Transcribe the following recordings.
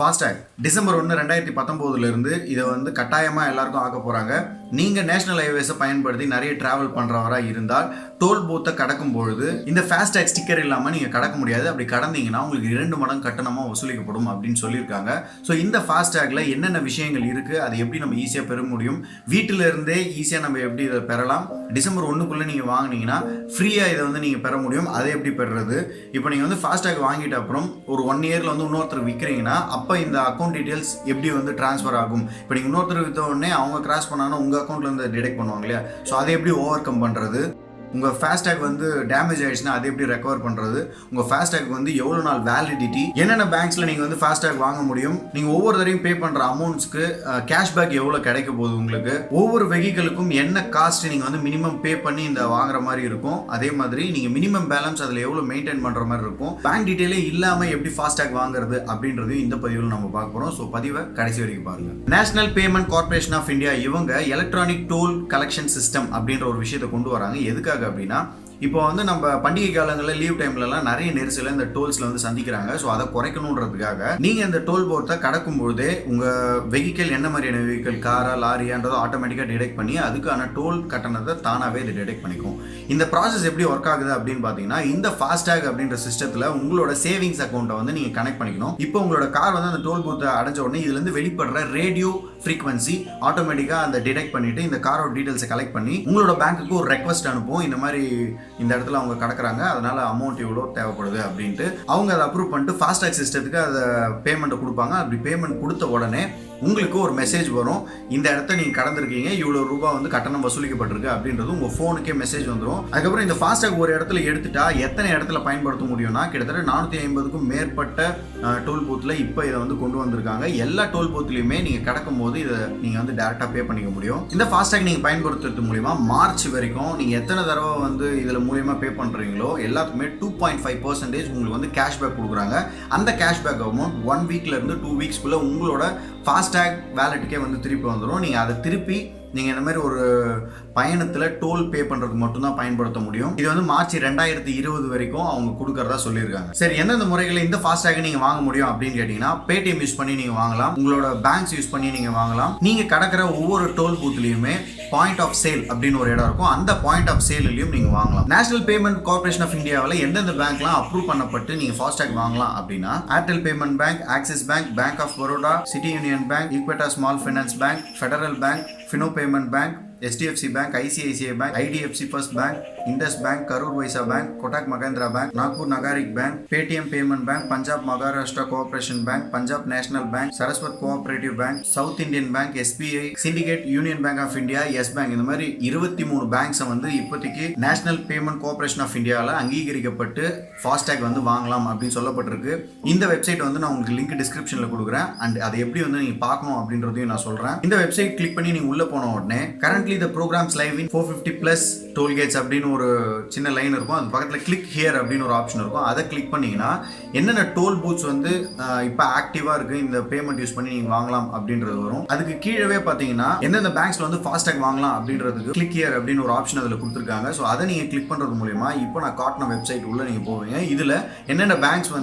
FASTag December 1 2019 இருந்து இதை கட்டாயமாக எல்லாருக்கும் ஆக்க போகிறாங்க. நீங்கள் நேஷனல் ஹைவேஸை பயன்படுத்தி நிறைய ட்ராவல் பண்ணுறவராக இருந்தால் டோல் பூத்தை கடக்கும் பொழுது இந்த FASTag ஸ்டிக்கர் இல்லாமல் நீங்கள் கடக்க முடியாது. அப்படி கடந்தீங்கன்னா உங்களுக்கு 2 மடங்கு கட்டணமாக வசூலிக்கப்படும் அப்படின்னு சொல்லியிருக்காங்க. ஸோ இந்த FASTagல என்னென்ன விஷயங்கள் இருக்குது, அதை எப்படி நம்ம ஈஸியாக பெற முடியும், வீட்டில் இருந்தே ஈஸியாக நம்ம எப்படி இதை பெறலாம், டிசம்பர் 1க்குள்ளே நீங்கள் வாங்கினீங்கன்னா ஃப்ரீயாக இதை நீங்கள் பெற முடியும், அதை எப்படி பெறுறது. இப்போ நீங்கள் FASTag வாங்கிட்ட அப்புறம் ஒரு 1 இயரில் இன்னொருத்தர் விற்கிறீங்கன்னா அப்போ இந்த அக்கௌண்ட் டீட்டெயில்ஸ் எப்படி ட்ரான்ஸ்ஃபர் ஆகும். இப்போ நீங்கள் இன்னொருத்தர் விற்ற உடனே அவங்க கிராஸ் பண்ணாங்கன்னா உங்கள் அக்கௌண்ட்லேருந்து டிடெக்ட் பண்ணுவாங்க இல்லையா. ஸோ அதை எப்படி ஓவர் கம் பண்ணுறது, உங்கள் FASTag டேமேஜ் ஆகிடுச்சுன்னா அதை எப்படி ரெக்கவர் பண்ணுறது, உங்கள் FASTag எவ்வளோ நாள் வேலிடிட்டி, என்னென்ன பேங்க்ஸில் நீங்கள் FASTag வாங்க முடியும், நீங்கள் ஒவ்வொரு தரையும் பே பண்ணுற அமௌண்ட்ஸ்க்கு கேஷ்பேக் எவ்வளோ கிடைக்க போகுது, உங்களுக்கு ஒவ்வொரு வெஹிக்கிளுக்கும் என்ன காஸ்ட் நீங்கள் மினிமம் பே பண்ணி இந்த வாங்குற மாதிரி இருக்கும், அதே மாதிரி நீங்கள் மினிமம் பேலன்ஸ் அதில் எவ்வளோ மெயின்டைன் பண்ணுற மாதிரி இருக்கும், பேங்க் டீட்டெயிலே இல்லாமல் எப்படி FASTag வாங்குறது அப்படின்றது இந்த பதிவில் நம்ம பார்க்க போகிறோம். ஸோ பதிவை கடைசி வரைக்கும் பாருங்கள். National payment corporation of India இவங்க எலக்ட்ரானிக் டோல் கலெக்ஷன் சிஸ்டம் அப்படின்ற ஒரு விஷயத்தை கொண்டு வராங்க. எதுக்காக அப்படின்னா, இப்போ நம்ம பண்டிகை காலங்களில் லீவ் டைம்லலாம் நிறைய நெரிசலை இந்த டோல்ஸில் சந்திக்கிறாங்க. ஸோ அதை குறைக்கணுன்றதுக்காக நீங்கள் இந்த டோல் போர்ட்டை கடக்கும் பொழுதே உங்கள் வெஹிக்கிள் என்ன மாதிரியான வெஹிக்கிள், காரா லாரியான்றதை ஆட்டோமேட்டிக்காக டிடெக்ட் பண்ணி அதுக்கான டோல் கட்டணத்தை தானாகவே இது டிடெக்ட் பண்ணிக்கும். இந்த ப்ராசஸ் எப்படி ஒர்க் ஆகுது அப்படின்னு பார்த்தீங்கன்னா, இந்த FASTag அப்படின்ற சிஸ்டத்தில் உங்களோட சேவிங்ஸ் அக்கௌண்ட்டை நீங்கள் கனெக்ட் பண்ணிக்கணும். இப்போ உங்களோட கார் அந்த டோல் பூத்தை அடைஞ்ச உடனே இதுலேருந்து வெளிப்படுற ரேடியோ ஃப்ரீக்வன்சி ஆட்டோமேட்டிக்காக அந்த டிடெக்ட் பண்ணிட்டு இந்த காரோட டீட்டெயில்ஸை கலெக்ட் பண்ணி உங்களோட பேங்க்குக்கு ஒரு ரெக்வஸ்ட் அனுப்பும். இந்த மாதிரி இந்த இடத்துல அவங்க கடக்குறாங்க, அதனால அமௌண்ட் இவ்வளோ தேவைப்படுது அப்படின்ட்டு அவங்க அதை அப்ரூவ் பண்ணிட்டு FASTag சிஸ்டத்துக்கு அதை பேமெண்ட்டை கொடுப்பாங்க. அப்படி பேமெண்ட் கொடுத்த உடனே உங்களுக்கு ஒரு மெசேஜ் வரும், இந்த இடத்த நீங்கள் கடந்திருக்கீங்க, இவ்வளோ ரூபாய் கட்டணம் வசூலிக்கப்பட்டிருக்கு அப்படின்றது உங்கள் ஃபோனுக்கே மெசேஜ் வந்துடும். அதுக்கப்புறம் இந்த FASTag ஒரு இடத்துல எடுத்துட்டா எத்தனை இடத்துல பயன்படுத்த முடியும்னா, கிட்டத்தட்ட 450க்கும் மேற்பட்ட டோல் பூத்தில் இப்போ இதை கொண்டு வந்திருக்காங்க. எல்லா டோல் பூத்துலையுமே நீங்கள் கடக்கும் போது இதை நீங்கள் டேரெக்டாக பே பண்ணிக்க முடியும். இந்த FASTag நீங்கள் பயன்படுத்துறது மூலிமா மார்ச் வரைக்கும் நீங்கள் எத்தனை தடவை இதில் மூலியமாக பே பண்ணுறீங்களோ எல்லாத்துக்குமே 2.5% உங்களுக்கு கேஷ்பேக் கொடுக்குறாங்க. அந்த கேஷ்பேக் அமௌண்ட் 1 வீக்லேருந்து 2 வீக்ஸ்க்குள்ளே உங்களோட FASTag வேலெட்டுக்கே திருப்பி வந்துடும். நீங்கள் அதை திருப்பி நீங்கள் இந்த மாதிரி ஒரு பயணத்தில் டோல் பே பண்ணுறதுக்கு மட்டும்தான் பயன்படுத்த முடியும். இது மார்ச் 2020 வரைக்கும் அவங்க கொடுக்கறதா சொல்லியிருக்காங்க. சரி, எந்தெந்த முறைகளில் இந்த FASTag நீங்கள் வாங்க முடியும் அப்படின்னு கேட்டிங்கன்னா, பேடிஎம் யூஸ் பண்ணி நீங்கள் வாங்கலாம், உங்களோட பேங்க்ஸ் யூஸ் பண்ணி நீங்கள் வாங்கலாம். நீங்கள் கடக்கிற ஒவ்வொரு டோல் பூத்லையுமே பாயிண்ட் ஆஃப் சேல் அப்படின்னு ஒரு இடம் இருக்கும், அந்த பாயிண்ட் ஆஃப் சேல்லையும் நீங்கள் வாங்கலாம். நேஷனல் பேமெண்ட் கார்பரேஷன் ஆஃப் இந்தியாவில் எந்தெந்த பேங்க்லாம் அப்ரூவ் பண்ணப்பட்டு நீங்கள் FASTag வாங்கலாம் அப்படின்னா, Airtel payment bank, Axis bank, bank of Baroda, City Union bank, Equitas small finance bank, Federal bank, Fino payment bank, HDFC bank, ICICI bank, IDFC first bank, Indus bank, Karur Vysya bank, Kotak Mahindra bank, Nagpur Nagarik bank, Paytm payment bank, Punjab Maharashtra cooperation bank, Punjab national bank, Saraswat cooperative bank, South Indian bank, SBI, Syndicate, Union bank of India, yes bank, இந்த மாதிரி 23 பேங்க்ஸை இப்போதைக்கு national payment corporation of இந்தியாவில் அங்கீகரிக்கப்பட்டு FASTag வாங்கலாம் அப்படின்னு சொல்லப்பட்டிருக்கு. இந்த website நான் உங்களுக்கு லிங்க் டிஸ்கிரிப்ஷனில் கொடுக்குறேன். அண்ட் அதை எப்படி நீங்கள் பார்க்கணும் அப்படின்றதையும் நான் சொல்கிறேன். இந்த வெப்சைட் கிளிக் பண்ணி நீங்கள் உள்ளே போன உடனே currently the programs live in 450+ toll gates அப்படின்னு ஒரு சின்ன லைன் இருக்கும். அது பக்கத்தில் கிளிக் ஹியர் அப்படின்னு ஒரு ஆப்ஷன் இருக்கும். அதை கிளிக் பண்ணீங்கன்னா என்னென்ன டோல் பூத்ஸ் இப்போ ஆக்டிவாக இருக்குது, இந்த பேமெண்ட் யூஸ் பண்ணி நீங்கள் வாங்கலாம் அப்படின்றது வரும். அதுக்கு கீழவே பார்த்தீங்கன்னா எந்தெந்த பேங்க்ஸில் FASTag வாங்கலாம் அப்படின்றதுக்கு கிளிக் ஹியர் அப்படின்னு ஒரு ஆப்ஷன் அதில் கொடுத்துருக்காங்க. ஸோ அதை நீங்கள் கிளிக் பண்ணுறது மூலிமா இப்போ நான் காட்டின வெப்சைட் உள்ள நீங்கள் போவீங்க. இதில் என்னென்ன பேங்க்ஸ்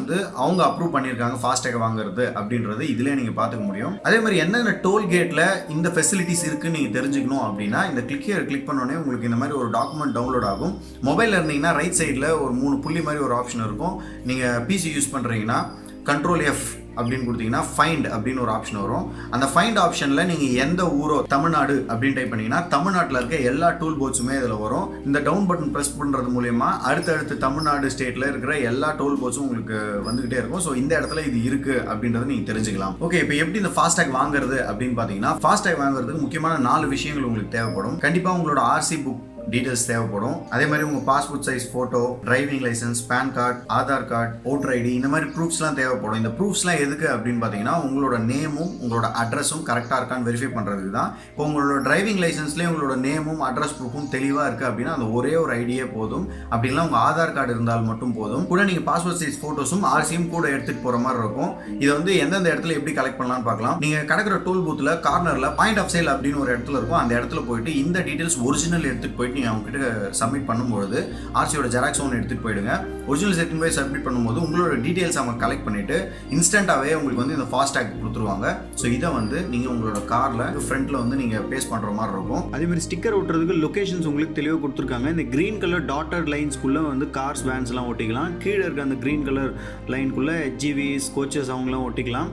அவங்க அப்ரூவ் பண்ணியிருக்காங்க FASTag வாங்குறது அப்படின்றது இதிலே நீங்கள் பார்த்துக்க முடியும். அதே மாதிரி என்னென்ன டோல் கேட்டில் இந்த ஃபெசிலிட்டிஸ் இருக்குன்னு நீங்கள் தெரிஞ்சுக்கணும் அப்படின்னா, இந்த கிளிக் ஹியர் கிளிக் பண்ணோடனே உங்களுக்கு இந்த மாதிரி ஒரு டாக்குமெண்ட் டவுன்லோட் ஆகும். மொபைலில் இருந்தீங்கன்னா ரைட் சைடில் ஒரு 3 புள்ளி மாதிரி ஒரு ஆப்ஷன் இருக்கும். நீங்கள் PC யூஸ் பண்ணுறீங்கன்னா Ctrl+F அப்படின்னு கொடுத்தீங்கன்னா ஃபைண்ட் அப்படின்னு ஒரு ஆப்ஷன் வரும். அந்த ஃபைண்ட் ஆப்ஷனில் நீங்கள் எந்த ஊரோ, தமிழ்நாடு அப்படின்னு டைப் பண்ணிங்கன்னா தமிழ்நாட்டில் இருக்க எல்லா டூல் போட்ஸுமே இதில் வரும். இந்த டவுன் பட்டன் ப்ரெஸ் பண்ணுறது மூலயமா அடுத்தடுத்து தமிழ்நாடு ஸ்டேட்டில் இருக்கிற எல்லா டோல் போட்ஸும் உங்களுக்கு வந்துகிட்டே இருக்கும். ஸோ இந்த இடத்துல இது இருக்குது அப்படின்றத நீங்கள் தெரிஞ்சுக்கலாம். ஓகே, இப்போ எப்படி இந்த FASTag வாங்குறது அப்படின்னு பார்த்தீங்கன்னா, FASTag வாங்குறதுக்கு முக்கியமான 4 விஷயங்கள் உங்களுக்கு தேவைப்படும். கண்டிப்பாக உங்களோட RC புக் டீடைல்ஸ் தேவைப்படும். அதே மாதிரி உங்கள் passport size photo, driving licence, pan card, Aadhaar card, voter ID, இந்த மாதிரி ப்ரூஃப்ஸ்லாம் தேவைப்படும். இந்த ப்ரூஃப்ஸ்லாம் எதுக்கு அப்படின்னு பார்த்தீங்கன்னா, உங்களோட நேமும் உங்களோட அட்ரஸும் கரெக்டாக இருக்கான்னு வெரிஃபை பண்ணுறதுக்கு தான். இப்போ உங்களோட டிரைவிங் லைசன்ஸ்லேயே உங்களோட நேமும் அட்ரஸ் ப்ரூஃபும் தெளிவாக இருக்குது அப்படின்னா அந்த ஒரே ஒரு ஐடியே போதும். அப்படின்னா உங்கள் ஆதார் கார்டு இருந்தால் மட்டும் போதும். கூட நீங்கள் பாஸ்போர்ட் சைஸ் ஃபோட்டோஸும் RCயும் கூட எடுத்துகிட்டு போகிற மாதிரி இருக்கும். இதை எந்தெந்த இடத்துல எப்படி கலெக்ட் பண்ணலாம்னு பார்க்கலாம். நீங்கள் கிடக்கிற டோல் பூத்தில் கார்னரில் பாயிண்ட் ஆஃப் சேல் அப்படின்னு ஒரு இடத்துல இருக்கும். அந்த இடத்துல போயிட்டு இந்த டீட்டெயில்ஸ் ஒரிஜினல் எடுத்துகிட்டு போயிட்டு போயிட்டு நீங்கள் அவங்ககிட்ட சப்மிட் பண்ணும்போது ஆர்சியோட ஜெராக்ஸ் ஒன்று எடுத்துகிட்டு போயிடுங்க. ஒரிஜினல்ஸ் எடுத்துன்னு போய் சப்மிட் பண்ணும்போது உங்களோட டீட்டெயில்ஸ் அவங்க கலெக்ட் பண்ணிவிட்டு இன்ஸ்டண்ட்டாகவே உங்களுக்கு வந்து இந்த ஃபாஸ்டேக் கொடுத்துருவாங்க. ஸோ இதை வந்து நீங்கள் உங்களோட காரில் ஃப்ரண்ட்டில் வந்து நீங்கள் பேஸ் பண்ணுற மாதிரி இருக்கும். அதேமாதிரி ஸ்டிக்கர் ஒட்டுறதுக்கு லொக்கேஷன்ஸ் உங்களுக்கு தெளிவாக கொடுத்துருக்காங்க. இந்த க்ரீன் கலர் டாட்டர் லைன்ஸ்குள்ளே வந்து கார்ஸ் வேன்ஸ்லாம் ஒட்டிக்கலாம். கீழே இருக்க அந்த க்ரீன் கலர் லைனுக்குள்ளே ஹெச்ஜிவிஸ் கோச்சஸ் அவங்களாம் ஒட்டிக்கலாம்.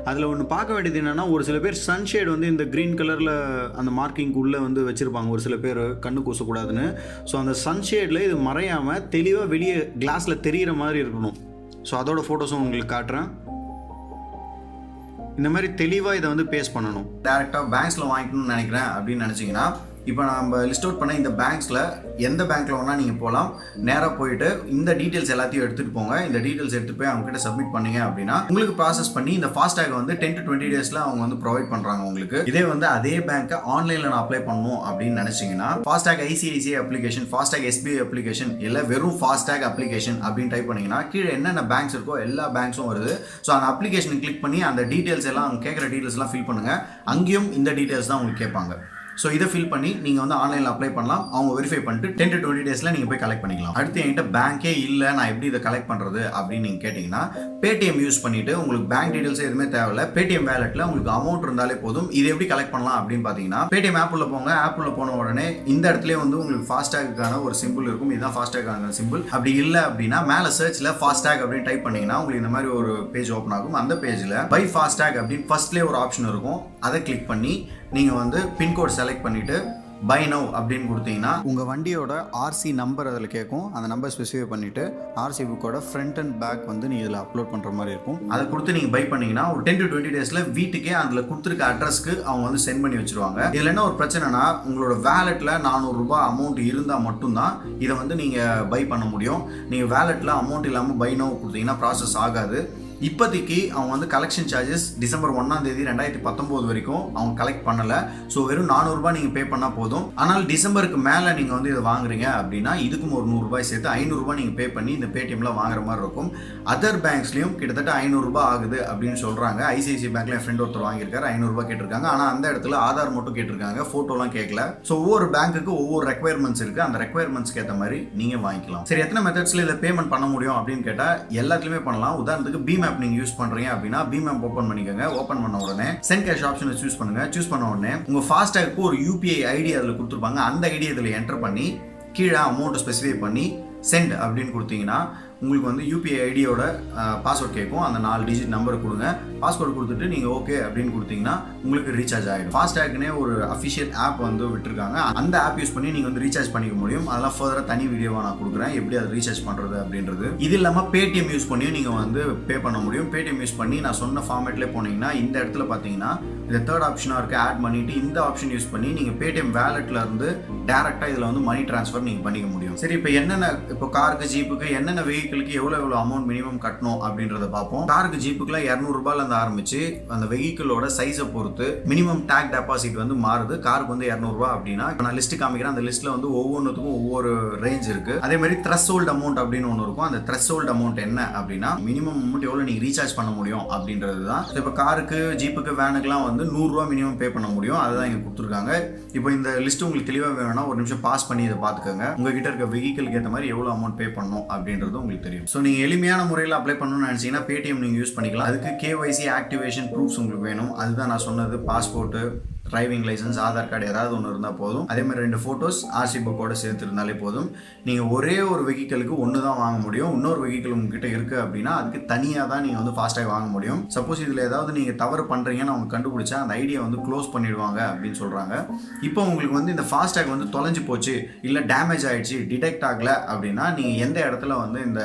அதில் ஒன்று பார்க்க வேண்டியது என்னென்னா, ஒரு சில பேர் சன்ஷேட் வந்து இந்த க்ரீன் கலரில் அந்த மார்க்கிங்குள்ளே வந்து வச்சுருப்பாங்க ஒரு சில பேர் கண்ணு கூசக்கூடாதுன்னு. ஸோ அந்த சன்ஷேடில் இது மறையாமல் தெளிவாக வெளியே கிளாஸில் தெரிகிற மாதிரி இருக்கணும். ஸோ அதோட ஃபோட்டோஸும் உங்களுக்கு காட்டுறேன். இந்த மாதிரி தெளிவாக இதை வந்து பேஸ் பண்ணணும். டேரெக்டாக பேங்க்ஸில் வாங்கிக்கணும்னு நினைக்கிறேன் அப்படின்னு நினச்சிங்கன்னா, இப்போ நம்ம லிஸ்ட் அவுட் பண்ண இந்த பேங்க்ஸில் எந்த பேங்க்கில் வேணால் நீங்கள் போகலாம். நேராக போயிட்டு இந்த டீட்டெயில்ஸ் எல்லாத்தையும் எடுத்துகிட்டு போங்க. இந்த டீட்டெயில்ஸ் எடுத்துகிட்டு போய் அவங்ககிட்ட சப்மிட் பண்ணீங்க அப்படின்னா உங்களுக்கு ப்ராசஸ் பண்ணி இந்த ஃபாஸ்டேக் வந்து 10 to 20 டேஸில் அவங்க வந்து ப்ரொவைட் பண்ணுறாங்க உங்களுக்கு. இதே வந்து அதே பேங்க்கை ஆன்லைனில் நான் அப்ளை பண்ணணும் அப்படின்னு நினச்சிங்கன்னா, FASTag ICICI application, FASTag SBI application, இல்லை வெறும் ஃபாஸ்டேக் அப்ளிகேஷன் அப்படின்னு டைப் பண்ணிங்கன்னா கீழே என்னென்ன பேங்க்ஸ் இருக்கோ எல்லா பேங்க்ஸும் வருது. ஸோ அந்த அப்ளிகேஷனை கிளிக் பண்ணி அந்த டீட்டெயில்ஸ் எல்லாம் அவங்க கேட்குற டீட்டெயில்ஸ் எல்லாம் ஃபில் பண்ணுங்கள். அங்கேயும் இந்த டீட்டெயில்ஸ் தான் உங்களுக்கு கேட்பாங்க. ஸோ இதை ஃபில் பண்ணி நீங்கள் வந்து ஆன்லைனில் அப்ளை பண்ணலாம். அவங்க வெரிஃபை பண்ணிட்டு 10 to 20 டேஸில் நீங்கள் போய் கலெக்ட் பண்ணிக்கலாம். அடுத்து என்கிட்ட பேங்க்கே இல்லை, நான் எப்படி இதை கலெக்ட் பண்ணுறது அப்படின்னு நீங்கள் கேட்டிங்கன்னா, பேடிஎம் யூஸ் பண்ணிவிட்டு உங்களுக்கு பேங்க் டீட்டெயில்ஸ் எதுவுமே தேவையில்லை. பேடிஎம் வேலெட்டில் உங்களுக்கு அமௌண்ட் இருந்தாலே போதும். இது எப்படி கலெக்ட் பண்ணலாம் அப்படின்னு பார்த்தீங்கன்னா, பேடிஎம் ஆப் உள்ள போங்க. ஆப் உள்ள போன உடனே இந்த இடத்துல வந்து உங்களுக்கு ஃபாஸ்டேக்கான ஒரு சிம்பிள் இருக்கும். இதுதான் ஃபாஸ்டேக்கான சிம்பிள். அப்படி இல்லை அப்படின்னா மேலே சர்ச்சில் ஃபாஸ்டேக் அப்படின்னு டைப் பண்ணிங்கன்னா உங்களுக்கு இந்த மாதிரி ஒரு பேஜ் ஓப்பன் ஆகும். அந்த பேஜில் பை ஃபாஸ்டேக் அப்படின்னு ஃபர்ஸ்ட்லேயே ஒரு ஆப்ஷன் இருக்கும். அதை கிளிக் பண்ணி நீங்கள் வந்து பின்கோட் செலக்ட் பண்ணிவிட்டு பை நவ் அப்படின்னு கொடுத்தீங்கன்னா உங்கள் வண்டியோட ஆர்சி நம்பர் அதில் கேட்கும். அந்த நம்பர் ஸ்பெசிஃபை பண்ணிவிட்டு ஆர்சி புக்கோட ஃப்ரண்ட் அண்ட் பேக் வந்து நீங்கள் இதில் அப்லோட் பண்ணுற மாதிரி இருக்கும். அதை கொடுத்து நீங்கள் பை பண்ணிங்கன்னா ஒரு 10 to 20 டேஸில் வீட்டுக்கே அதில் கொடுத்துருக்க அட்ரஸ்க்கு அவங்க வந்து சென்ட் பண்ணி வச்சுருவாங்க. இதில் என்ன ஒரு பிரச்சனைனா, உங்களோட வேலெட்டில் 400 ரூபாய் அமௌண்ட் இருந்தால் மட்டும்தான் இதை வந்து நீங்கள் பை பண்ண முடியும். நீங்கள் வேலெட்டில் அமௌண்ட் இல்லாமல் பை நவ் கொடுத்தீங்கன்னா ப்ராசஸ் ஆகாது. இப்போதைக்கு அவங்க வந்து கலெக்ஷன் சார்ஜஸ் டிசம்பர் 1 2019 வரைக்கும் அவங்க கலெக்ட் பண்ணலை. ஸோ வெறும் 400 ரூபாய் நீங்கள் பே பண்ணால் போதும். ஆனால் டிசம்பருக்கு மேலே நீங்கள் வந்து இதை வாங்குறீங்க அப்படின்னா இதுக்கும் ஒரு 100 ரூபாய் சேர்த்து 500 ரூபாய் நீங்கள் பே பண்ணி இந்த பேடிஎம்ல வாங்குற மாதிரி இருக்கும். அதர் பேங்க்ஸ்லையும் கிட்டத்தட்ட 500 ரூபாய் ஆகுது அப்படின்னு சொல்கிறாங்க. ஐசிஐசிஐ பேங்க்ல என் ஃப்ரெண்ட் ஒருத்தர் வாங்கியிருக்காரு, 500 ரூபாய் கேட்டிருக்காங்க. ஆனால் அந்த இடத்துல ஆதார் மட்டும் கேட்டிருக்காங்க, ஃபோட்டோலாம் கேட்கல. ஸோ ஒவ்வொரு பேங்க்குக்கு ஒவ்வொரு ரெக்யர்மெண்ட்ஸ் இருக்குது. அந்த ரெக்யர்மெண்ட்ஸ்க்கு ஏற்ற மாதிரி நீங்கள் வாங்கிக்கலாம். சரி, எத்தனை மெத்தட்ஸில் இதில் பேமெண்ட் பண்ண முடியும் அப்படின்னு கேட்டால் எல்லாத்துலேயுமே பண்ணலாம். உதாரணத்துக்கு பீம் ஆப் நீங்க யூஸ் பண்றீங்க அப்படின்னா பீம் ஆப் ஓபன் பண்ணிக்கோங்க. ஓபன் பண்ண உடனே சென்ட் கேஷ் ஆப்ஷனை சூஸ் பண்ணுங்க. சூஸ் பண்ண உடனே உங்க ஃபாஸ்டேக்கு ஒரு யூபிஐ ஐடி அதில் கொடுத்துருப்பாங்க. அந்த ஐடி இதில் என்டர் பண்ணி கீழே அமௌண்ட் ஸ்பெசிஃபை பண்ணி சென்ட் அப்படின்னு கொடுத்தீங்கன்னா உங்களுக்கு வந்து யூபிஐ ஐடியோட பாஸ்வேர்ட் கேட்கும். அந்த 4 டிஜிட் நம்பரை கொடுங்க. பாஸ்வேர்டு கொடுத்துட்டு நீங்கள் ஓகே அப்படின்னு கொடுத்தீங்கன்னா உங்களுக்கு ரீசார்ஜ் ஆகிடும். ஃபாஸ்டேக்னே ஒரு அஃபிஷியல் ஆப் வந்து விட்டுருக்காங்க. அந்த ஆப் யூஸ் பண்ணி நீங்கள் வந்து ரீசார்ஜ் பண்ணிக்க முடியும். அதெல்லாம் ஃபர்தராக தனி வீடியோவாக நான் கொடுக்குறேன், எப்படி அதை ரீசார்ஜ் பண்ணுறது அப்படின்றது. இது இல்லாமல் பேடிஎம் யூஸ் பண்ணி நீங்கள் வந்து பே பண்ண முடியும். பேடிஎம் யூஸ் பண்ணி நான் சொன்ன ஃபார்மேட்லேயே போனீங்கன்னா இந்த இடத்துல பார்த்தீங்கன்னா இந்த தேர்ட் ஆப்ஷனாக இருக்குது ஆட் பண்ணிவிட்டு இந்த ஆப்ஷன் யூஸ் பண்ணி நீங்கள் பேடிஎம் வேலெட்டில் இருந்து டேரெக்டாக இதில் வந்து மணி ட்ரான்ஸ்ஃபர் நீங்கள் பண்ணிக்க முடியும். சரி, இப்போ காருக்கு ஜீப்புக்கு என்னென்ன வெஹிக்கிளுக்கு எவ்வளோ அமௌண்ட் மினிமம் கட்டணும் அப்படின்றத பார்ப்போம். காருக்கு ஜீப்புக்குலாம் 200 ரூபாயிலேருந்து ஆரம்பிச்சு அந்த வெஹிக்கிளோட சைஸை பொறுத்து மினிமம் டேக் டெபாசிட் வந்து மாறுது. காருக்கு வந்து 200 ரூபாய் அப்படின்னா நான் லிஸ்ட் காமிக்கிறேன். அந்த லிஸ்ட்டில் வந்து ஒவ்வொன்றுத்துக்கும் ஒவ்வொரு ரேஞ்ச் இருக்குது. அதே மாதிரி த்ரெஷ்ஹோல்ட் அமௌண்ட் அப்படின்னு ஒன்று இருக்கும். அந்த த்ரெஷ்ஹோல்ட் அமௌண்ட் என்ன அப்படின்னா மினிமம் அமௌண்ட் எவ்வளோ நீங்கள் ரீசார்ஜ் பண்ண முடியும் அப்படின்றது தான். இப்போ காருக்கு ஜீப்புக்கு வேனுக்குலாம் வந்து 100 ரூபா மினிமம் பே பண்ண முடியும். அதுதான் இங்கே கொடுத்துருக்காங்க. இப்போ இந்த லிஸ்ட் உங்களுக்கு தெளிவாக வேணும்னா ஒரு நிமிஷம் பாஸ் பண்ணி இதை பார்த்துக்கோங்க. உங்ககிட்ட இருக்க வெஹிக்கிளுக்கு ஏற்ற மாதிரி எவ்வளோ அமௌண்ட் பே பண்ணணும் அப்படின்றது உங்களுக்கு தெரியும். ஸோ நீங்கள் எளிமையான முறையில் அப்ளை பண்ணணும்னு நினச்சிங்கன்னா பேடிஎம் நீங்கள் யூஸ் பண்ணிக்கலாம். அதுக்கு கேஒய்சி ஆக்டிவேஷன் ப்ரூஃப்ஸ் உங்களுக்கு வேணும். அதுதான் நான் சொன்னது, passport, driving licence, Aadhaar card ஏதாவது ஒன்று இருந்தால் போதும். அதே மாதிரி 2 ஃபோட்டோஸ் ஆர்சி புக்கோட சேர்த்து இருந்தாலே போதும். நீங்கள் ஒரே ஒரு வெஹிக்கிளுக்கு ஒன்று தான் வாங்க முடியும். இன்னொரு வெஹிக்கிள் உங்ககிட்ட இருக்குது அப்படின்னா அதுக்கு தனியாக தான் நீங்கள் வந்து ஃபாஸ்டேக் வாங்க முடியும். சப்போஸ் இதில் ஏதாவது நீங்கள் தவறு பண்ணுறீங்கன்னு அவங்க கண்டுபிடிச்சா அந்த ஐடியா வந்து க்ளோஸ் பண்ணிடுவாங்க அப்படின்னு சொல்கிறாங்க. இப்போ உங்களுக்கு வந்து இந்த ஃபாஸ்டேக் வந்து தொலைஞ்சு போச்சு, இல்லை டேமேஜ் ஆகிடுச்சு, டிடெக்ட் ஆகலை அப்படின்னா நீங்கள் எந்த இடத்துல வந்து இந்த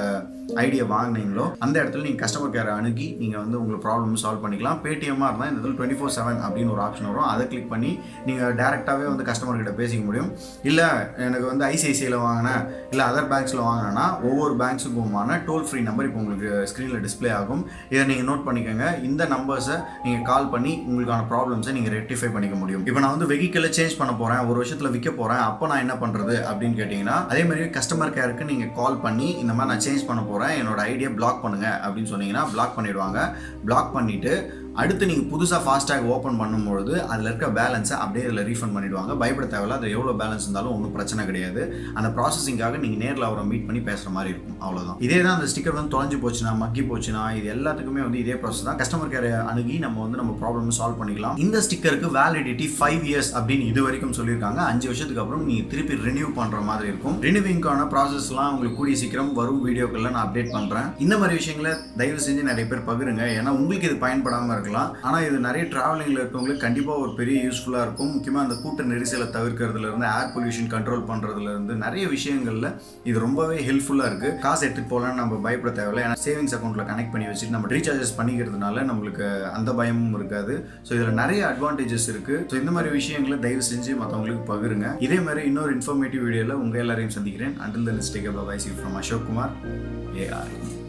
ஐடியா வாங்கினீங்களோ அந்த இடத்துல நீங்கள் கஸ்டமர் கேரை அணுகி நீங்கள் வந்து உங்களுக்கு ப்ராப்ளம் சால்வ் பண்ணிக்கலாம். பேடிஎம்மாக இருந்தால் இந்த இடத்துல 24/7 அப்படின்னு ஒரு ஆப்ஷன் வரும். அதை கிளிக் பண்ணி நீங்கள் டேரெக்டாகவே வந்து கஸ்டமர் கிட்ட பேசிக்க முடியும். இல்லை எனக்கு வந்து ஐசிஐசிஐயில் வாங்கினேன், இல்லை அதர் பேங்க்ஸில் வாங்கினேன்னா ஒவ்வொரு பேங்க்ஸுக்குமான டோல் ஃப்ரீ நம்பர் இப்போ உங்களுக்கு ஸ்க்ரீனில் டிஸ்பிளே ஆகும். இதை நீங்கள் நோட் பண்ணிக்கோங்க. இந்த நம்பர்ஸை நீங்கள் கால் பண்ணி உங்களுக்கான ப்ராப்ளம்ஸை நீங்கள் ரெக்டிஃபை பண்ணிக்க முடியும். இப்போ நான் வந்து வெஹிக்கிளை சேஞ்ச் பண்ண போகிறேன், ஒரு வருஷத்தில் விற்க போகிறேன், அப்போ நான் என்ன பண்ணுறது அப்படின்னு கேட்டிங்கன்னா அதே மாதிரி கஸ்டமர் கேருக்கு நீங்கள் கால் பண்ணி இந்த மாதிரி நான் சேஞ்ச் பண்ண போகிறேன், என்னோட ஐடியா பிளாக் பண்ணுங்க அப்படின்னு சொன்னீங்கன்னா பிளாக் பண்ணிடுவாங்க. பிளாக் பண்ணிவிட்டு அடுத்து நீங்கள் புதுசாக ஃபாஸ்டாக் ஓப்பன் பண்ணும்பொழுது அதில் இருக்க பேலன்ஸை அப்படியே இதில் ரீஃபண்ட் பண்ணிவிடுவாங்க. பயப்பட தேவையில்ல. அது எவ்வளோ பேலன்ஸ் இருந்தாலும் ஒன்றும் பிரச்சனை கிடையாது. அந்த ப்ராசஸிங்காக நீங்கள் நேரில் அவரை மீட் பண்ணி பேசுகிற மாதிரி இருக்கும், அவ்வளோதான். இதே தான் அந்த ஸ்டிக்கர் வந்து தொலைஞ்சு போச்சுன்னா, மக்கி போச்சுன்னா, இது எல்லாத்துக்குமே வந்து இதே ப்ராசஸ் தான். கஸ்டமர் கேரை அணுகி நம்ம ப்ராப்ளம் சால்வ் பண்ணிக்கலாம். இந்த ஸ்டிக்கருக்கு வேலிடிட்டி 5 years அப்படின்னு இது வரைக்கும் சொல்லியிருக்காங்க. 5 வருஷத்துக்கு அப்புறம் நீங்கள் திருப்பி ரினியூ பண்ணுற மாதிரி இருக்கும். ரினியூவிங்கான ப்ராசஸ்லாம் உங்களுக்கு கூடிய சீக்கிரம் வரும் வீடியோக்களில் நான் அப்டேட் பண்ணுறேன். இந்த மாதிரி விஷயங்களை தயவு செஞ்சு நிறைய பேர் பகிருங்க. ஏன்னா உங்களுக்கு இது பயன்படாமல் இருக்கலாம், ஆனால் இது நிறைய டிராவலிங்கில் இருக்கவங்களுக்கு கண்டிப்பாக ஒரு பெரிய யூஸ்ஃபுல்லாக இருக்கும். முக்கியமாக அந்த கூட்ட நெரிசலை தவிர்க்கிறதுலேருந்து, ஏர் பொல்யூஷன் கண்ட்ரோல் பண்ணுறதுலேருந்து நிறைய விஷயங்களில் இது ரொம்பவே ஹெல்ப்ஃபுல்லாக இருக்குது. காசு எடுத்துகிட்டு போகலான்னு நம்ம பயப்பட தேவையில்லை. ஏன்னா சேவிங்ஸ் அக்கௌண்ட்டில் கனெக்ட் பண்ணி வச்சுட்டு நம்ம ரீசார்ஜஸ் பண்ணிக்கிறதுனால நம்மளுக்கு அந்த பயமும் இருக்காது. ஸோ இதில் நிறைய அட்வான்டேஜஸ் இருக்குது. ஸோ இந்த மாதிரி விஷயங்களை தயவு செஞ்சு மற்றவங்களுக்கு பகிருங்க. இதே மாதிரி இன்னொரு இன்ஃபர்மேட்டிவ் வீடியோவில் உங்கள் எல்லாரையும் சந்திக்கிறேன். Until then, take care. Bye. See you from Ashok Kumar. AR.